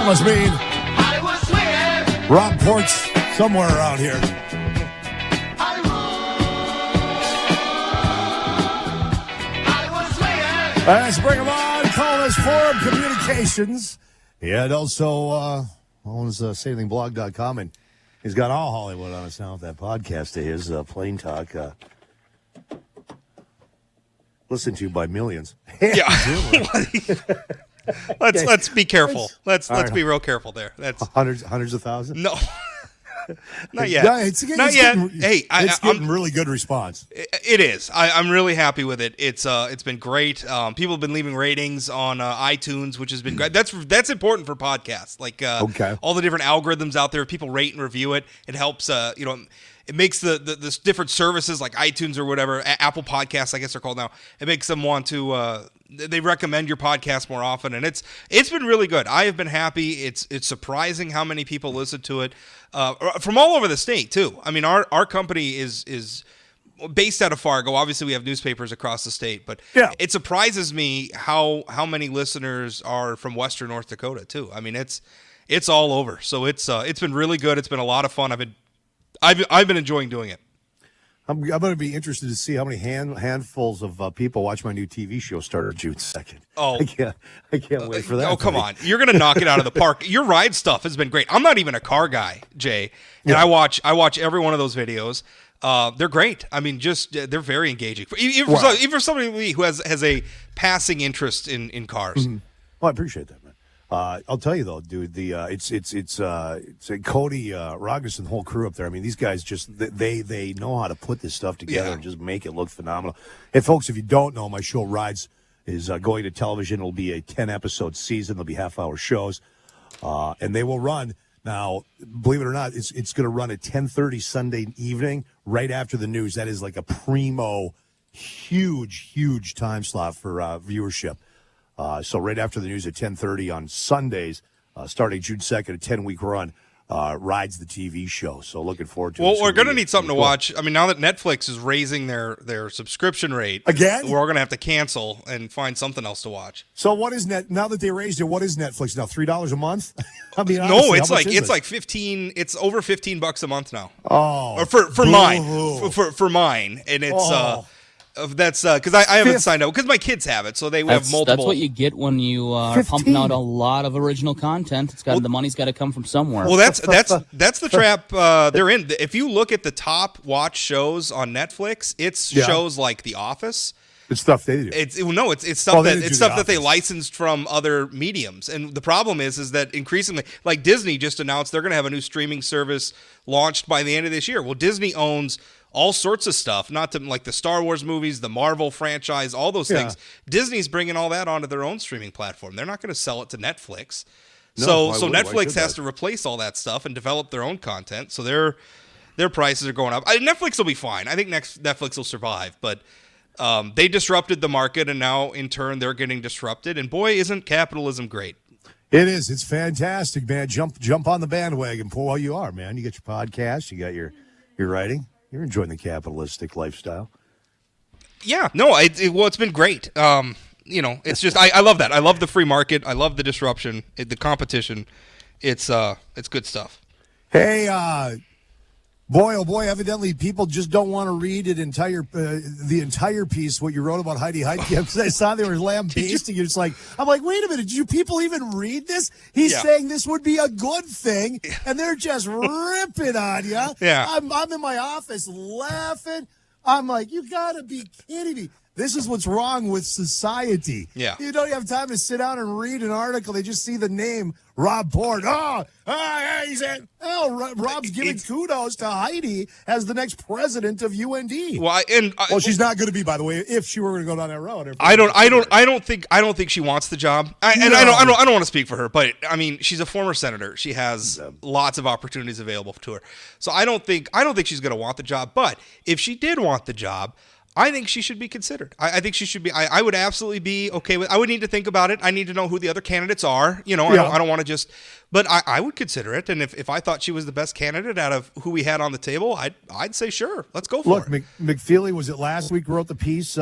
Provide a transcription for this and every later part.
must mean Rob Port's somewhere around here. Let's bring him on. Call us Forum Communications. And also owns SailingBlog.com. And he's got all Hollywood on us now with that podcast of his, Plain Talk. Listened to by millions. Yeah. Let's be careful. Let's be real careful there. That's hundreds of thousands. No, not yet. No, it's not yet. It's getting really good response. It is. I'm really happy with it. It's been great. People have been leaving ratings on iTunes, which has been great. That's important for podcasts. Like all the different algorithms out there. If people rate and review it, it helps. It makes the different services like iTunes or whatever, Apple Podcasts, I guess they're called now. It makes them want to. They recommend your podcast more often, and it's been really good. I have been happy. It's surprising how many people listen to it from all over the state too. I mean, our company is based out of Fargo. Obviously, we have newspapers across the state, but it surprises me how many listeners are from Western North Dakota too. I mean, it's all over. So it's been really good. It's been a lot of fun. I've been enjoying doing it. I'm going to be interested to see how many handfuls of people watch my new TV show started June 2nd. Oh, I can't wait for that. Oh, come on. You're going to knock it out of the park. Your ride stuff has been great. I'm not even a car guy, Jay, and I watch every one of those videos. They're great. I mean, they're very engaging. Even for somebody like me who has a passing interest in cars. Mm-hmm. Well, I appreciate that, man. I'll tell you though, dude. It's Cody Rogus and the whole crew up there. I mean, these guys they know how to put this stuff together and just make it look phenomenal. And folks, if you don't know, my show Rides is going to television. It'll be a 10-episode season. There'll be half-hour shows, and they will run. Now, believe it or not, it's going to run at 10:30 Sunday evening, right after the news. That is like a primo, huge time slot for viewership. So right after the news at 10:30 on Sundays, starting June 2nd, a 10-week run, Rides the TV show. So looking forward to it. Well, we're going to need something to watch. I mean, now that Netflix is raising their subscription rate, again, we're going to have to cancel and find something else to watch. So what is now that they raised it, what is Netflix now? $3 a month? I mean, no, it's like 15. It's over $15 a month now. Oh, or for mine, for mine, and it's that's because I haven't signed up because my kids have it, so they have multiple. That's what you get when you are pumping out a lot of original content. The money's got to come from somewhere. Well, that's the trap they're in. If you look at the top watch shows on Netflix, it's shows like The Office. It's stuff they do. It's stuff that they licensed from other mediums. And the problem is that increasingly, like Disney just announced they're going to have a new streaming service launched by the end of this year. Well, Disney owns all sorts of stuff, not to like the Star Wars movies, the Marvel franchise, all those things. Disney's bringing all that onto their own streaming platform. They're not going to sell it to Netflix. So Netflix has to replace all that stuff and develop their own content. So their prices are going up. Netflix will be fine. I think Netflix will survive, but they disrupted the market, and now in turn they're getting disrupted. And boy, isn't capitalism great? It is. It's fantastic, man. Jump on the bandwagon. Well, you are, man. You got your podcast. You got your writing. You're enjoying the capitalistic lifestyle. Yeah, no, it's been great. It's just I love that. I love the free market. I love the disruption, the competition. It's good stuff. Hey, boy, oh boy, evidently people just don't want to read the entire piece, what you wrote about Heidi Heitkamp, because I saw they were lambasting it. I'm like, wait a minute, did you people even read this? He's saying this would be a good thing, and they're just ripping on you. Yeah. I'm in my office laughing. I'm like, you got to be kidding me. This is what's wrong with society. Yeah. You don't have time to sit down and read an article. They just see the name Rob Port. Rob's giving kudos to Heidi as the next president of UND. Well, she's not going to be, by the way, if she were going to go down that road. I don't think she wants the job. I don't want to speak for her, but I mean, she's a former senator. She has lots of opportunities available to her. So I don't think she's going to want the job. But if she did want the job, I think she should be considered. I think she should be. I would absolutely be okay with. I would need to think about it. I need to know who the other candidates are. I don't want to just. But I would consider it. And if I thought she was the best candidate out of who we had on the table, I'd say sure. Let's go for it. Look, McFeely, was it last week, wrote the piece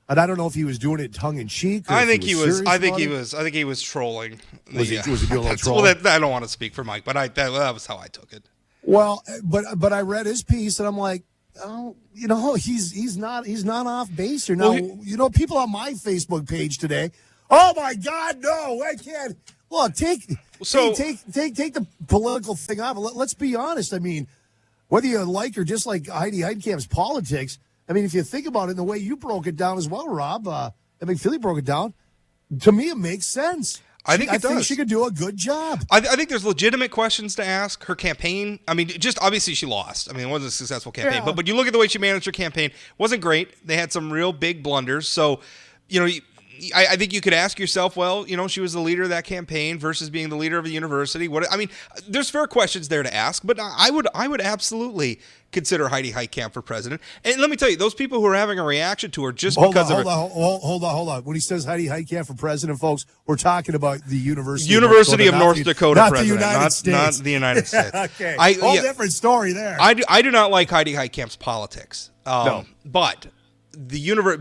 And I don't know if he was doing it tongue in cheek. I think he was. I think he was trolling. Was he doing a little trolling? Well, I don't want to speak for Mike, but that was how I took it. Well, but I read his piece and I'm like, oh, he's not off base here. Now, people on my Facebook page today. Oh my God, no, I can't. Look, take the political thing off. Let's be honest. I mean, whether you like or dislike Heidi Heitkamp's politics, I mean, if you think about it in the way you broke it down as well, Rob, Philly broke it down. To me, it makes sense. I think she could do a good job. I think there's legitimate questions to ask. Her campaign, I mean, just obviously she lost. I mean, it wasn't a successful campaign. Yeah. But you look at the way she managed her campaign, it wasn't great. They had some real big blunders. So, I think you could ask yourself, well, she was the leader of that campaign versus being the leader of a university. There's fair questions there to ask, but I would absolutely consider Heidi Heitkamp for president. And let me tell you, those people who are having a reaction to her hold on. When he says Heidi Heitkamp for president, folks, we're talking about the University of North Dakota not president, the United States. Not the United States. Okay, different story there. I do not like Heidi Heitkamp's politics, no. But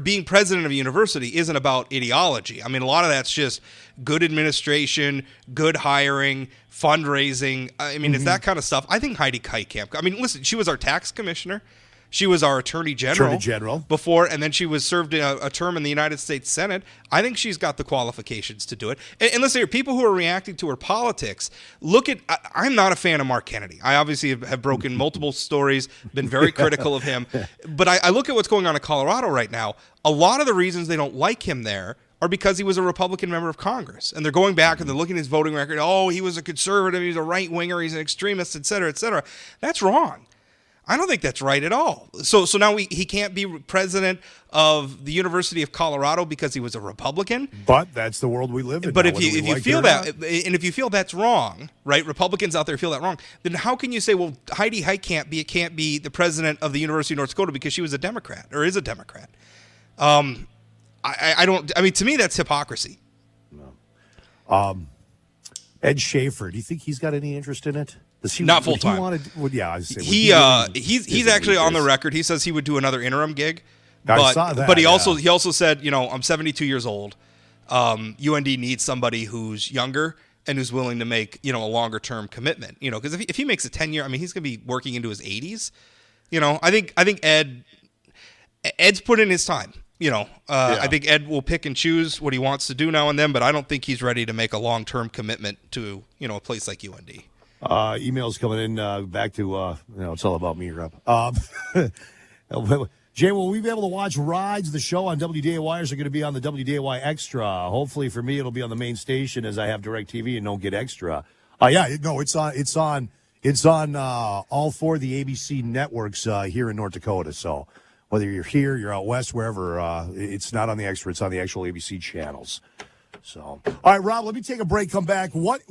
being president of a university isn't about ideology. I mean, a lot of that's just good administration, good hiring, fundraising. I mean, it's that kind of stuff. I think Heidi Heitkamp. I mean, listen, she was our tax commissioner. She was our attorney general before, and then she was served a term in the United States Senate. I think she's got the qualifications to do it. And listen here, people who are reacting to her politics, I'm not a fan of Mark Kennedy. I obviously have broken multiple stories, been very critical of him. But I look at what's going on in Colorado right now. A lot of the reasons they don't like him there are because he was a Republican member of Congress. And they're going back and they're looking at his voting record. Oh, he was a conservative, he's a right-winger, he's an extremist, et cetera, et cetera. That's wrong. I don't think that's right at all. So now he can't be president of the University of Colorado because he was a Republican. But that's the world we live in. But if you feel that, and if you feel that's wrong, right? Republicans out there feel that wrong. Then how can you say, well, Heidi Heitkamp can't be the president of the University of North Dakota because she was a Democrat or is a Democrat? I don't. I mean, to me, that's hypocrisy. No. Ed Schaefer, do you think he's got any interest in it? Not full time. He's actually on the record. He says he would do another interim gig. I saw that. But he also said, I'm 72 years old. UND needs somebody who's younger and who's willing to make a longer term commitment. Because if he makes a 10-year, I mean, he's going to be working into his 80s. I think Ed's put in his time. I think Ed will pick and choose what he wants to do now and then, but I don't think he's ready to make a long term commitment to a place like UND. Emails coming in back to, it's all about me, Rob. Jay, will we be able to watch Rides, the show on WDAY, or is it going to be on the WDAY Extra? Hopefully for me, it'll be on the main station as I have DirecTV and don't get Extra. It's on all four of the ABC networks here in North Dakota. So whether you're here, you're out west, wherever, it's not on the Extra. It's on the actual ABC channels. So, all right, Rob, let me take a break, come back. I want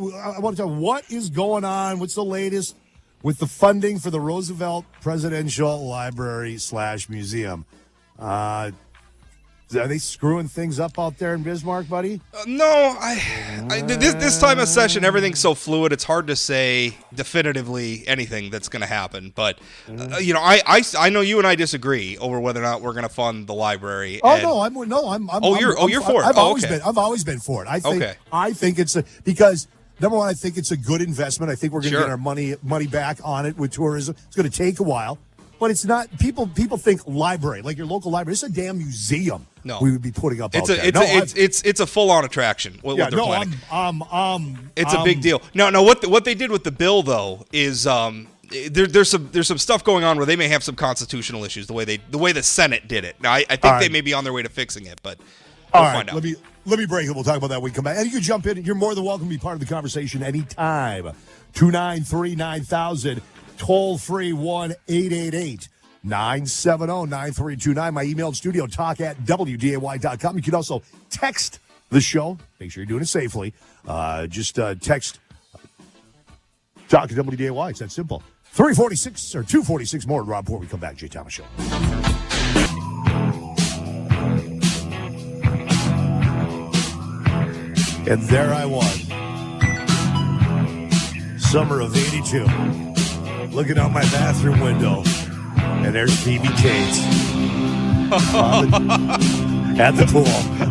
to talk, what is going on? What's the latest with the funding for the Roosevelt Presidential Library / Museum? Are they screwing things up out there in Bismarck, buddy? No. This time of session, everything's so fluid, it's hard to say definitively anything that's going to happen. But, I know you and I disagree over whether or not we're going to fund the library. You're for it. I've always been for it. I think it's because number one, I think it's a good investment. I think we're going to get our money back on it with tourism. It's going to take a while. But it's not. People think library, like your local library. It's a damn museum. No, we would be putting up. It's a full on attraction. What they're planning. It's a big deal. No. What they did with the bill though is there's some stuff going on where they may have some constitutional issues. The way the Senate did it. Now I think they may be on their way to fixing it, but we'll find out. Let me break it. We'll talk about that when we come back. And you can jump in. You're more than welcome to be part of the conversation anytime. 293-9000. Toll free 1-888-970-9329. My email studio talk@wday.com. You can also text the show. Make sure you're doing it safely. Just text talk at WDAY. It's that simple. 346 or 246 more. Rob, before we come back, Jay Thomas Show. And there I was. Summer of 82. Looking out my bathroom window, and there's Phoebe Cates At the pool.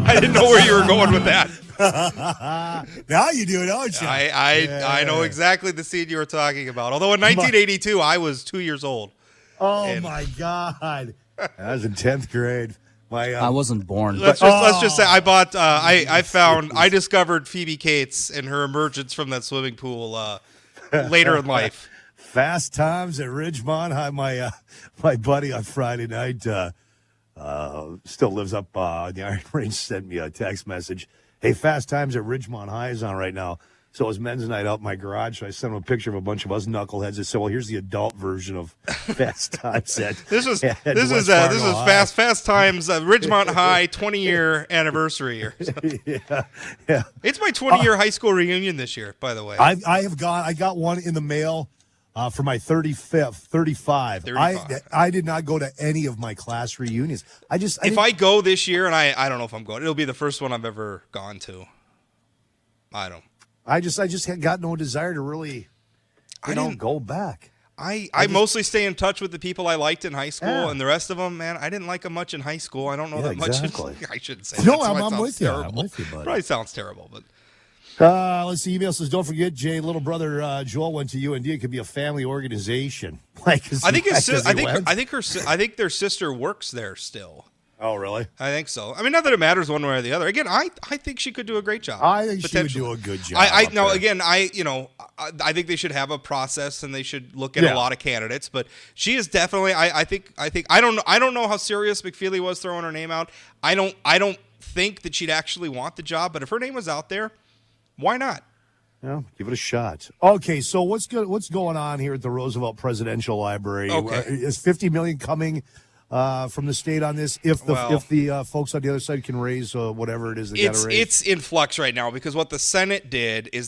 I didn't know where you were going with that. Now you do, don't you? I know exactly the scene you were talking about. Although in 1982, I was 2 years old. Oh, my God. I was in 10th grade. I wasn't born. Let's just say I bought. I discovered Phoebe Cates and her emergence from that swimming pool later in life. Fast Times at Ridgemont High. My buddy on Friday night still lives up on the Iron Range. Sent me a text message. Hey, Fast Times at Ridgemont High is on right now. So it was men's night out in my garage. So I sent him a picture of a bunch of us knuckleheads. I said, "Well, here's the adult version of Fast Times." This is Fast Times Ridgemont High 20-year anniversary year. Yeah. It's my 20-year high school reunion this year, by the way. I got one in the mail for my 35. I did not go to any of my class reunions. If I go this year, and I don't know if I'm going, it'll be the first one I've ever gone to. I just had got no desire to really, go back. I mostly stay in touch with the people I liked in high school, and the rest of them, man, I didn't like them much in high school. I don't know that much. I shouldn't say that. No, I'm with you. I'm with you, buddy. Probably sounds terrible, but. Let's see. Email says, "Don't forget, Jay. Little brother Joel went to UND. It could be a family organization." I think their sister works there still. Oh, really? I think so. I mean, not that it matters one way or the other. Again, I think she could do a great job. I think she would do a good job. I think they should have a process and they should look at a lot of candidates. But she is definitely. I don't know how serious McFeely was throwing her name out. I don't think that she'd actually want the job. But if her name was out there, why not? Yeah, give it a shot. Okay, so what's going on here at the Roosevelt Presidential Library? Okay. Is $50 million coming from the state on this? If the folks on the other side can raise whatever it is they got to raise, it's in flux right now because what the Senate did is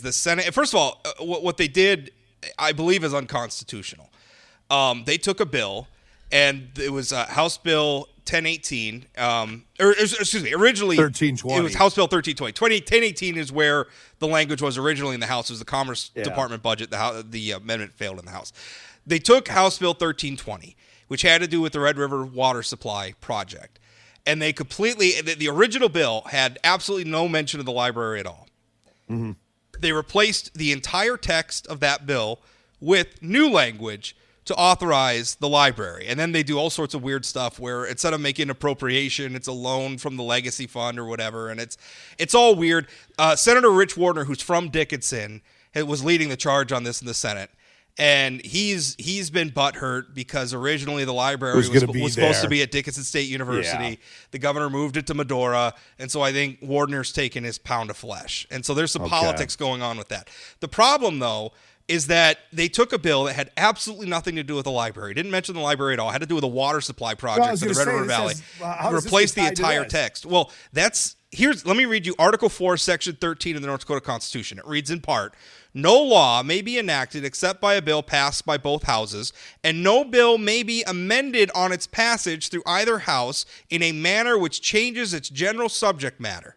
first of all, what they did, I believe, is unconstitutional. They took a bill, and it was House Bill 1018, originally 1320. It was House Bill 1320. 1018 is where the language was originally in the House. It was the Commerce Department budget. The amendment failed in the House. They took House Bill 1320, which had to do with the Red River Water Supply Project, and they the original bill had absolutely no mention of the library at all. Mm-hmm. They replaced the entire text of that bill with new language to authorize the library. And then they do all sorts of weird stuff where instead of making an appropriation, it's a loan from the legacy fund or whatever. And it's all weird. Senator Rich Wardner, who's from Dickinson, was leading the charge on this in the Senate. And he's been butthurt because originally the library was supposed to be at Dickinson State University. Yeah. The governor moved it to Medora. And so I think Wardner's taken his pound of flesh. And so there's some politics going on with that. The problem, though, is that they took a bill that had absolutely nothing to do with the library. Didn't mention the library at all. It had to do with a water supply project in the Red River Valley. Replaced the entire text. Well, let me read you Article 4, Section 13 of the North Dakota Constitution. It reads in part, "No law may be enacted except by a bill passed by both houses, and no bill may be amended on its passage through either house in a manner which changes its general subject matter."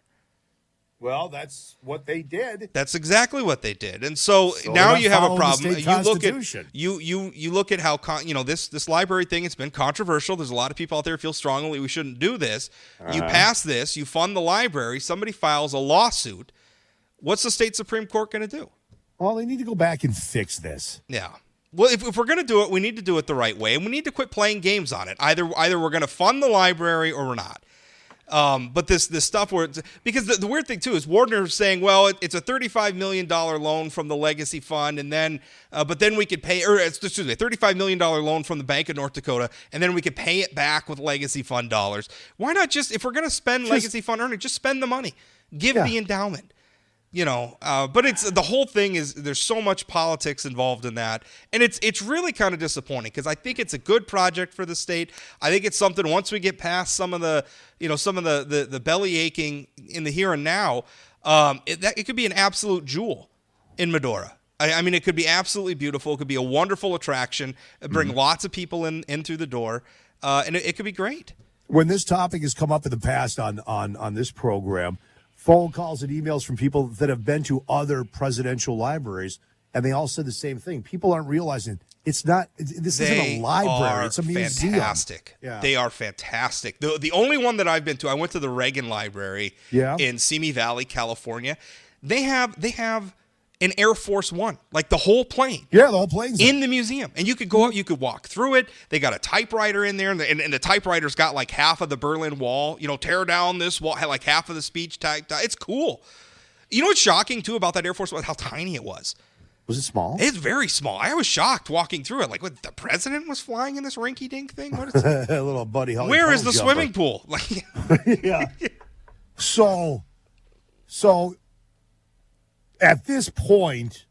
Well, that's what they did. That's exactly what they did, and so now you have a problem. You look at how this library thing. It's been controversial. There's a lot of people out there who feel strongly we shouldn't do this. You pass this, you fund the library. Somebody files a lawsuit. What's the state Supreme Court going to do? Well, they need to go back and fix this. Yeah. Well, if we're going to do it, we need to do it the right way, and we need to quit playing games on it. Either we're going to fund the library or we're not. But this stuff because the weird thing too is Wardner saying, well, it's a $35 million loan from the legacy fund, and then but then we could pay, or excuse me, a $35 million loan from the Bank of North Dakota, and then we could pay it back with legacy fund dollars. Why not if we're going to spend legacy fund earnings, just spend the money, give the endowment. But it's the whole thing is there's so much politics involved in that, and it's really kind of disappointing because I think it's a good project for the state. I think it's something once we get past some of the belly aching in the here and now, it could be an absolute jewel in Medora. I mean, it could be absolutely beautiful. It could be a wonderful attraction, bring lots of people in through the door, and it could be great. When this topic has come up in the past on this program, phone calls and emails from people that have been to other presidential libraries and they all said the same thing. People aren't realizing this isn't a library; it's a museum. Fantastic. Yeah. They are fantastic. The only one that I've been to, I went to the Reagan Library in Simi Valley, California. They have an Air Force One, like the whole plane. Yeah, the whole plane's in the museum. And you could go out, you could walk through it. They got a typewriter in there, and the typewriter's got like half of the Berlin Wall. Tear down this wall, had like half of the speech typed. It's cool. You know what's shocking, too, about that Air Force One? How tiny it was. Was it small? It's very small. I was shocked walking through it. Like, what, the president was flying in this rinky-dink thing? What is it? A little Buddy Holly. Where is the swimming pool? Like, yeah. So, at this point,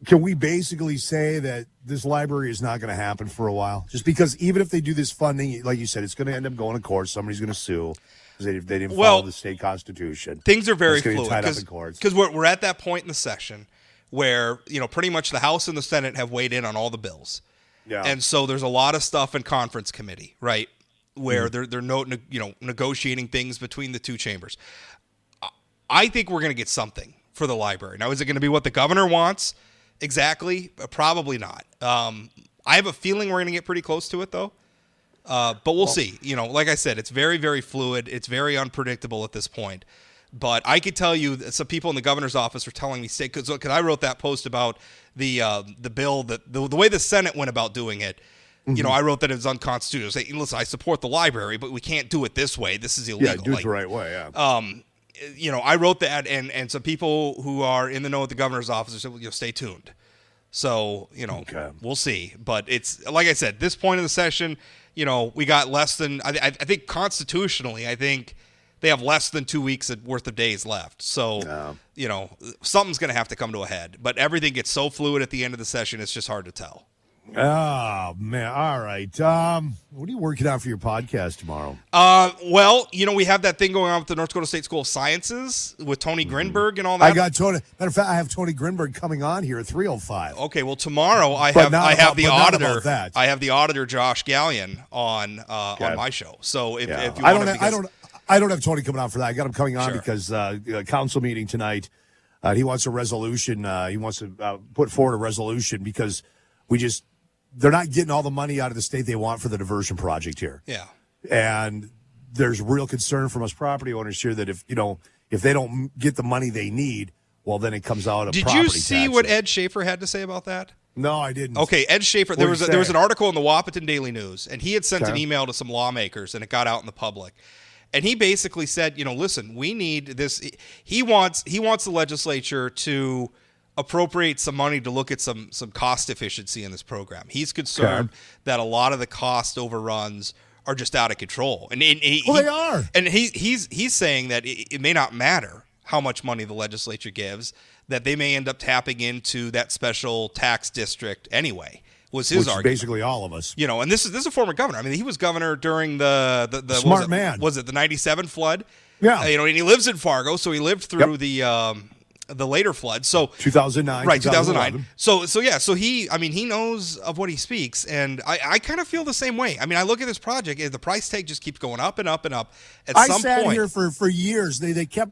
can we basically say that this library is not going to happen for a while? Just because even if they do this funding, like you said, it's going to end up going to court. Somebody's going to sue because they didn't follow the state constitution. Things are very fluid because we're at that point in the session where pretty much the House and the Senate have weighed in on all the bills. Yeah. And so there's a lot of stuff in conference committee, right, where they're negotiating things between the two chambers. I think we're going to get something for the library. Now, is it going to be what the governor wants? Exactly. Probably not. I have a feeling we're going to get pretty close to it, though. But we'll see. Like I said, it's very, very fluid. It's very unpredictable at this point. But I could tell you that some people in the governor's office are telling me, because I wrote that post about the bill, that the way the Senate went about doing it. I wrote that it was unconstitutional. Say, listen, I support the library, but we can't do it this way. This is illegal. Yeah, do it the right way. Yeah. I wrote that, and some people who are in the know at the governor's office said, stay tuned. So, okay. We'll see. But it's, like I said, this point in the session, we got less than, I think constitutionally, they have less than 2 weeks worth of days left. So, something's going to have to come to a head. But everything gets so fluid at the end of the session, it's just hard to tell. Oh, man. All right. What are you working on for your podcast tomorrow? Well, we have that thing going on with the North Dakota State School of Sciences with Tony Grinberg and all that. I got Tony. Matter of fact, I have Tony Grinberg coming on here at 3:05. Okay, well, tomorrow I have the auditor. I have the auditor Josh Gallion on my show. So if you I don't have Tony coming on for that. I got him coming on because council meeting tonight. He wants a resolution. He wants to put forward a resolution because they're not getting all the money out of the state they want for the diversion project here. Yeah. And there's real concern from us property owners here that if they don't get the money they need, well, then it comes out of property taxes. Did you see what Ed Schaefer had to say about that? No, I didn't. Okay, Ed Schaefer, there was an article in the Wapaton Daily News, and he had sent an email to some lawmakers, and it got out in the public. And he basically said, listen, we need this. He wants the legislature to appropriate some money to look at some cost efficiency in this program. He's concerned that a lot of the cost overruns are just out of control, and they are. And he's saying that it may not matter how much money the legislature gives, that they may end up tapping into that special tax district anyway. Was his argument. Basically all of us. And this is a former governor. I mean, he was governor during the smart man. Was it the 97 flood? Yeah. And he lives in Fargo, so he lived through the later flood. So 2009. Right, 2009. So he knows of what he speaks, and I kind of feel the same way. I mean, I look at this project, and the price tag just keeps going up and up and up. I sat here for years. They kept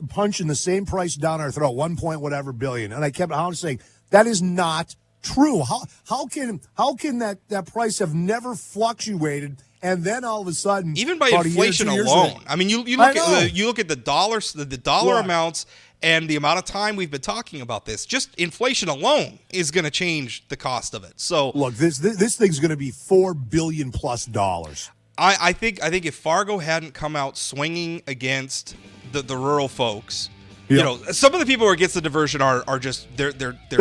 punching the same price down our throat, 1 point whatever billion, and I kept saying that is not true. How can that price have never fluctuated, and then all of a sudden, even by inflation alone? I mean, you look at the dollars, the dollar amounts, and the amount of time we've been talking about this. Just inflation alone is going to change the cost of it. So look, this thing's going to be $4 billion plus. I think if Fargo hadn't come out swinging against the rural folks. Yep. Some of the people who are against the diversion are just they're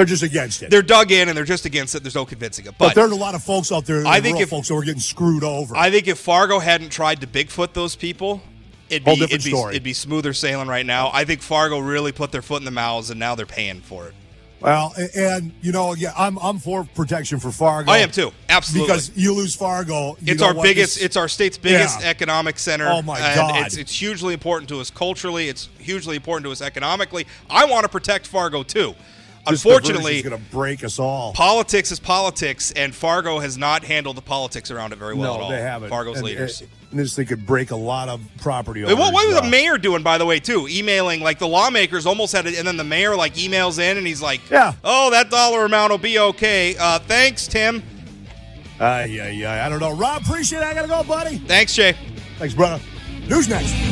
just against it. They're dug in and they're just against it. There's no convincing them. But there's a lot of folks out there, folks who are getting screwed over. I think if Fargo hadn't tried to Bigfoot those people, it'd be smoother sailing right now. I think Fargo really put their foot in the mouths, and now they're paying for it. Well, and I'm for protection for Fargo. I am too, absolutely. Because you lose Fargo, it's our state's biggest economic center. Oh my God! It's hugely important to us culturally. It's hugely important to us economically. I want to protect Fargo too. Unfortunately, is going to break us all. Politics is politics, and Fargo has not handled the politics around it very well at all. No, they haven't. Fargo's leaders. And this thing could break a lot of property owners. What was the mayor doing, by the way, too? Emailing, like the lawmakers almost had it, and then the mayor like emails in, and he's like, "Yeah, oh, that dollar amount will be okay. Thanks, Tim." I don't know. Rob, appreciate it. I got to go, buddy. Thanks, Jay. Thanks, brother. News next.